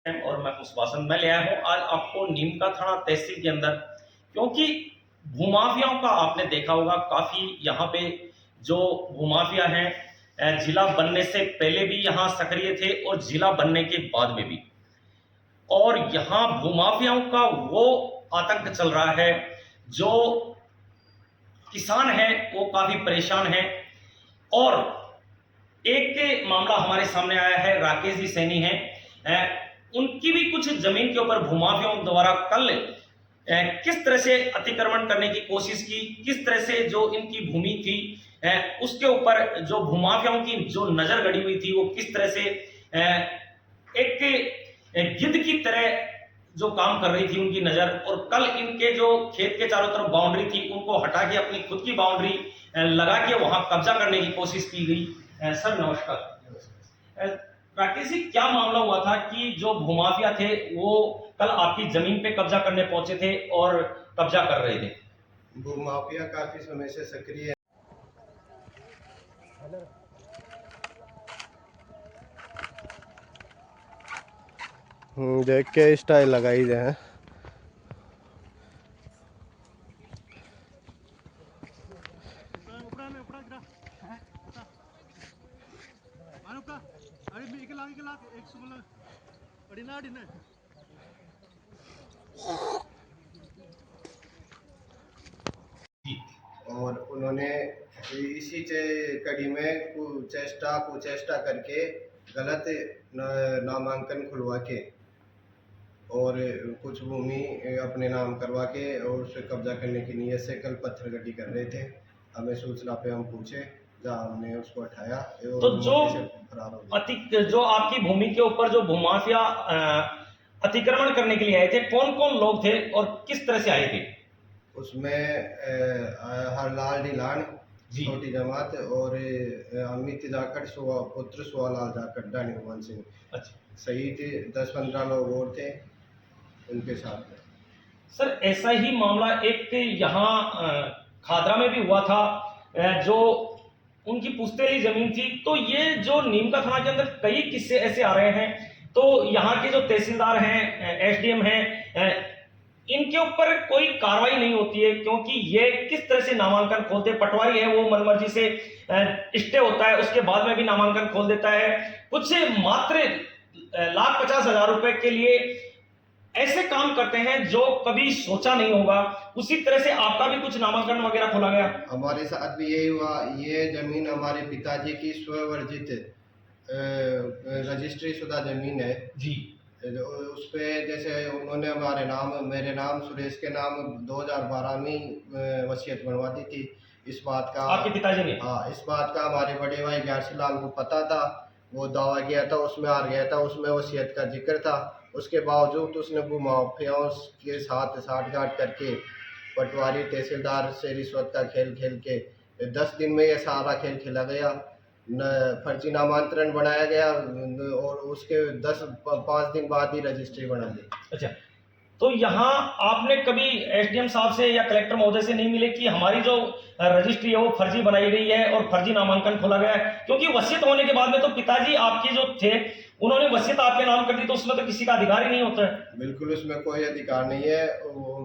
और मैं पुष्पासन मैं ले आया हूँ आज आपको नीमका थाना तहसील के अंदर, क्योंकि भूमाफियाओं का आपने देखा होगा काफी यहाँ पे जो भूमाफिया हैं जिला बनने से पहले भी यहाँ सक्रिय थे और जिला बनने के बाद में भी। और यहाँ भूमाफियाओं का वो आतंक चल रहा है, जो किसान हैं वो काफी परेशान हैं। और एक मामला हमारे सामने आया है, राकेश जी सैनी हैं, उनकी भी कुछ जमीन के ऊपर भूमाफियाओं द्वारा कल किस तरह से अतिक्रमण करने की कोशिश की, किस तरह से जो इनकी भूमि थी उसके ऊपर जो भूमाफियाओं की जो नजर गड़ी हुई थी वो किस तरह से एक गिद्ध की तरह जो काम कर रही थी उनकी नजर। और कल इनके जो खेत के चारों तरफ बाउंड्री थी उनको हटा के अपनी खुद की बाउंड्री लगा के वहां कब्जा करने की कोशिश की गई। सर नमस्कार। राकेश जी, क्या मामला हुआ था कि जो भूमाफिया थे वो कल आपकी जमीन पे कब्जा करने पहुंचे थे और कब्जा कर रहे थे? भूमाफिया काफी समय से सक्रिय है। देख के स्टाइल लगाई दे हैं। और उन्होंने इसी कड़ी में कुचेष्टा करके गलत नामांकन खुलवा के और कुछ भूमि अपने नाम करवा के और उस पर कब्जा करने की नीयत से कल पत्थरगड्डी कर रहे थे। हमें सूचना पे हम पूछे, जहाँ हमने उसको हटाया तो जो आपकी भूमि के ऊपर जो भूमाफिया अतिक्रमण करने के लिए आए थे, कौन कौन लोग थे और किस तरह से आए थे? उसमें हरलाल ढिलान, छोटी जमात और अमित जाखड़ पुत्र सुवालाल जाखड़, डानी भगवान सिंह। अच्छा, सही थे। 10-15 लोग और थे उनके साथ में। सर ऐसा ही मामला एक यहाँ खादरा में भी हुआ था, जो उनकी पुश्तैनी जमीन थी। तो ये जो नीमका थाना के अंदर कई किस्से ऐसे आ रहे हैं, तो यहाँ के जो तहसीलदार हैं, एसडीएम हैं, इनके ऊपर कोई कार्रवाई नहीं होती है, क्योंकि ये किस तरह से नामांकन खोलते, पटवारी है वो मनमर्जी से स्टे होता है, उसके बाद में भी नामांकन खोल देता है। कुछ मात्र 1,50,000 रुपए के लिए ऐसे काम करते हैं जो कभी सोचा नहीं होगा। उसी तरह से आपका भी कुछ नामांकन वगैरह खोला गया? हमारे साथ भी यही हुआ। ये जमीन हमारे पिताजी की स्ववर्जित रजिस्ट्री शुदा जमीन है जी। उस पे जैसे उन्होंने हमारे नाम, मेरे नाम, सुरेश के नाम 2012 में वसीयत बनवा दी थी। इस बात का आपके पिताजी ने? हाँ, इस बात का हमारे बड़े भाई ग्यारसी लाल को पता था। वो दावा किया था, उसमें हार गया था, उसमें वसीयत का जिक्र था। उसके बावजूद उसने भूमाफियाओं के साथ साठगांठ करके पटवारी तहसीलदार से रिश्वत का खेल खेल के 10 दिन में ये सारा खेल खेला गया। फर्जी नामांतरण बनाया गया और उसके 5 दिन बाद ही रजिस्ट्री बना दी। अच्छा, तो यहाँ आपने कभी एसडीएम साहब से या कलेक्टर महोदय से नहीं मिले कि हमारी जो रजिस्ट्री है वो फर्जी बनाई गई है और फर्जी नामांकन खोला गया है? क्योंकि वसीयत होने के बाद में तो पिताजी आपके जो थे उन्होंने वसीयत आपके नाम कर दी, तो उसमें तो किसी का अधिकार ही नहीं होता है। बिल्कुल, उसमें कोई अधिकार नहीं है।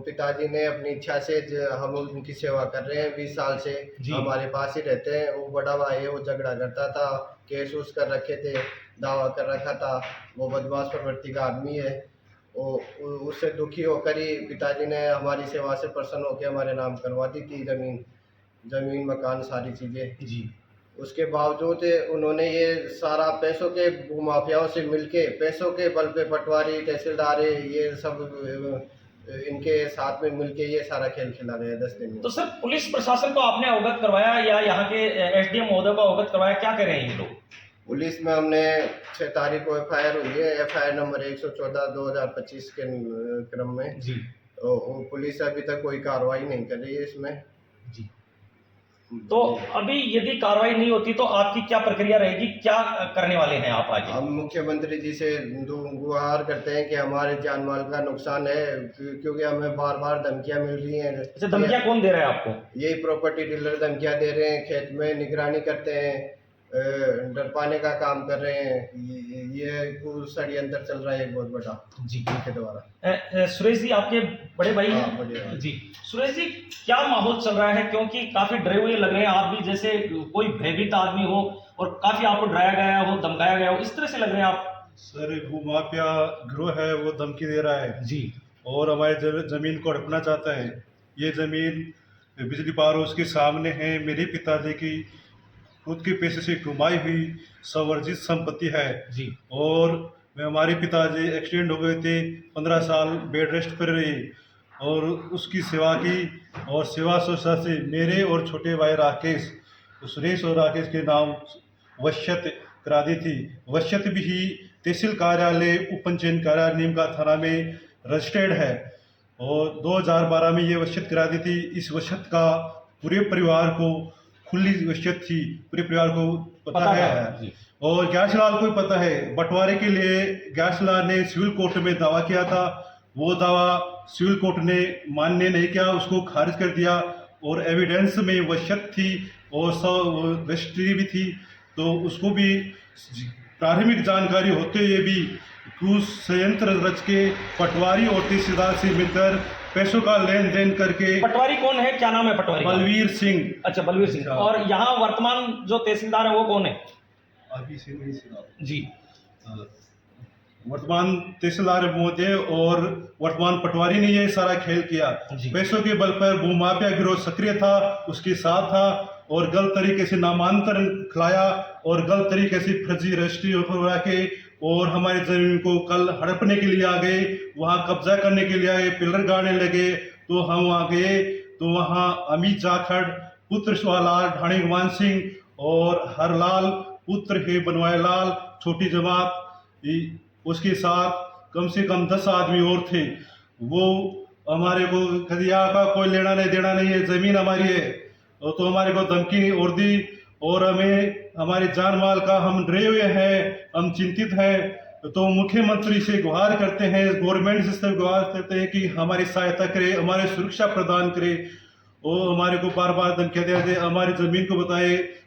पिताजी ने अपनी इच्छा से, हम उनकी सेवा कर रहे हैं 20 साल से, हमारे पास ही रहते हैं। वो बड़ा भाई है, वो झगड़ा करता था, केस उस कर रखे थे, दावा कर रखा था। वो बदमाश प्रवृत्ति का आदमी है। उससे दुखी होकर ही पिताजी ने हमारी सेवा से प्रसन्न होकर हमारे नाम करवा दी थी जमीन मकान सारी चीज़ें जी। उसके बावजूद उन्होंने ये सारा पैसों के भूमाफियाओं से मिलके, पैसों के बल पे पटवारी तहसीलदार ये सब इनके साथ में मिलके ये सारा खेल खेला गया 10 दिन में। तो सर पुलिस प्रशासन को आपने अवगत करवाया या यहाँ के एसडीएम महोदय को अवगत करवाया? क्या कह रहे हैं ये लोग? पुलिस में हमने 6 तारीख को एफआईआर हुई है, एफआईआर नंबर 114/2025 के क्रम में जी। तो पुलिस अभी तक कोई कार्रवाई नहीं कर रही है इसमें जी। तो अभी यदि कार्रवाई नहीं होती तो आपकी क्या प्रक्रिया रहेगी, क्या करने वाले हैं आप आगे? हम मुख्यमंत्री जी से गुहार करते हैं कि हमारे जान माल का नुकसान है, क्योंकि हमें बार बार धमकियां मिल रही हैं। अच्छा, धमकियां कौन दे रहा है आपको? यही प्रॉपर्टी डीलर धमकियां दे रहे हैं, खेत में निगरानी करते हैं, डर पाने का काम कर रहे हैं। ये षड्यंत्र चल रहा है एक बहुत बड़ा जी इनके द्वारा। सुरेश जी आपके बड़े भाई हाँ, हैं? बड़े भाई। जी सुरेश जी, क्या माहौल चल रहा है, क्योंकि काफी डरे हुए लग रहे हैं आप भी, जैसे कोई भयभीत आदमी हो और काफी आपको डराया गया हो, धमकाया गया हो, इस तरह से लग रहे हैं आप। सर भूमाफिया गिरोह है वो धमकी दे रहा है जी और हमारे जमीन को हड़पना चाहता है। ये जमीन बिजली पावर हाउस के सामने है, मेरे पिताजी की खुद के पैसे से कमाई हुई संवर्धित संपत्ति है जी। और हमारे पिताजी एक्सीडेंट हो गए थे, 15 साल बेड रेस्ट पर रहे और उसकी सेवा की और सेवा संस्था से मेरे और छोटे भाई राकेश, सुरेश और राकेश के नाम वशियत करा दी थी। वशियत भी ही तहसील कार्यालय उपपंचायत कार्यालय नीमका थाना में रजिस्टर्ड है और 2012 में ये वशियत करा दी थी। इस वशियत का पूरे परिवार को खुली वशियत थी, पूरे परिवार को पता है और गैसलाल को भी पता है। बंटवारे के लिए गैसलाल ने सिविल कोर्ट में दावा किया था, वो दावा सिविल कोर्ट ने मान्य नहीं किया, उसको खारिज कर दिया और एविडेंस में वशियत थी और रजिस्ट्री भी थी, तो उसको भी प्राथमिक जानकारी होते हुए भी कुछ संयंत्र रच के पटवारी और तहसीलदार से मिलकर पैसों का लेन देन करके। पटवारी कौन है, क्या नाम है पटवारी? बलवीर सिंह। अच्छा, बलवीर सिंह। और यहाँ वर्तमान जो तहसीलदार है वो कौन है? अभी से नहीं जी। वर्तमान तहसीलदार महोदय और वर्तमान पटवारी ने ये सारा खेल किया। पैसों के बल पर भूमाफिया गिरोह सक्रिय था, उसके साथ था और गलत तरीके से नामांतरण खिलाया और गलत तरीके से फर्जी रजिस्ट्री करवा के और हमारे जमीन को कल हड़पने के लिए आ गए, वहाँ कब्जा करने के लिए आए, पिलर गाड़ने लगे। तो हम वहाँ गए तो वहाँ अमित जाखड़ पुत्र शिवालाल ढाणी गुमान सिंह और हरलाल पुत्र है बनवाए लाल छोटी जमात, उसके साथ कम से कम 10 आदमी और थे। वो हमारे को खदिया का कोई लेना नहीं देना नहीं है, जमीन हमारी है, तो हमारे को धमकी और दी और हमें हमारे जान माल का हम डरे हुए हैं, हम चिंतित हैं। तो मुख्यमंत्री से गुहार करते हैं, गवर्नमेंट से गुहार करते हैं कि हमारी सहायता करे, हमारी सुरक्षा प्रदान करे और हमारे को बार बार धमकियां दिया जाए, हमारी जमीन को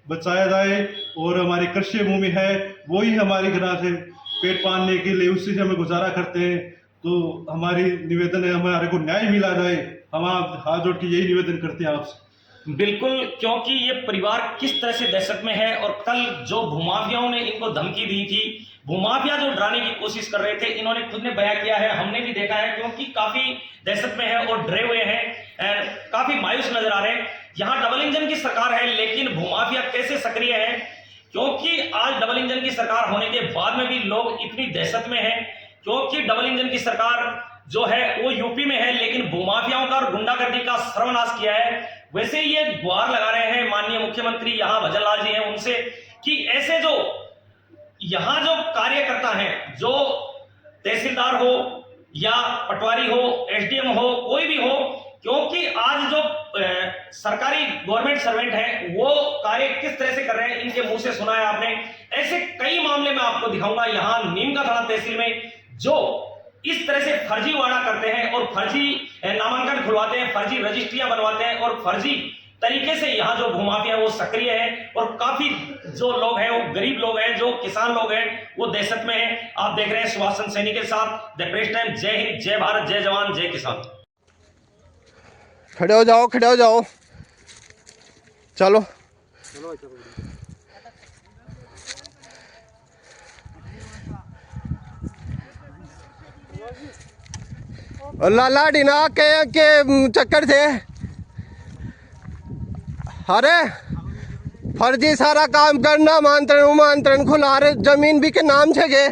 बचाया जाए और हमारी कृषि भूमि है वही हमारी घना से पेट पालने के लिए उससे हमें गुजारा करते हैं। तो हमारी निवेदन है हमारे को न्याय मिला जाए, हम हाथ जोड़ के यही निवेदन करते हैं आपसे। बिल्कुल, क्योंकि ये परिवार किस तरह से दहशत में है और कल जो भूमाफियाओं ने इनको धमकी दी थी, भूमाफिया जो डराने की कोशिश कर रहे थे, इन्होंने खुद ने बयां किया है, हमने भी देखा है, क्योंकि काफी दहशत में है और डरे हुए हैं, काफी मायूस नजर आ रहे हैं। यहाँ डबल इंजन की सरकार है लेकिन भूमाफिया कैसे सक्रिय है, क्योंकि आज डबल इंजन की सरकार होने के बाद में भी लोग इतनी दहशत में हैं, क्योंकि डबल इंजन की सरकार जो है वो यूपी में है लेकिन भूमाफियाओं का और गुंडागर्दी का सर्वनाश किया है। वैसे ये गुहार लगा रहे हैं माननीय मुख्यमंत्री यहाँ भजन लाल जी हैं उनसे कि ऐसे जो यहाँ जो कार्यकर्ता हैं, जो तहसीलदार हो या पटवारी हो, एसडीएम हो, कोई भी हो, क्योंकि आज जो सरकारी गवर्नमेंट सर्वेंट हैं वो कार्य किस तरह से कर रहे हैं, इनके मुंह से सुना है आपने। ऐसे कई मामले में आपको दिखाऊंगा यहाँ नीमका थाना तहसील में, जो इस तरह से फर्जी वादा करते हैं और फर्जी नामांकन खुलवाते हैं, फर्जी रजिस्ट्रियां बनवाते हैं और फर्जी तरीके से यहाँ जो भूमाफिया है वो सक्रिय है और काफी जो लोग हैं वो गरीब लोग हैं, जो किसान लोग हैं वो दहशत में हैं। आप देख रहे हैं सुभाष सैनी के साथ द प्रेस टाइम। जय हिंद, जय भारत, जय जवान, जय किसान। खड़े हो जाओ, खड़े हो जाओ, चलो लाला डिना के चक्कर थे। अरे फर्जी सारा काम करना, मांत्रण खुला रहे, जमीन भी के नाम छे गे।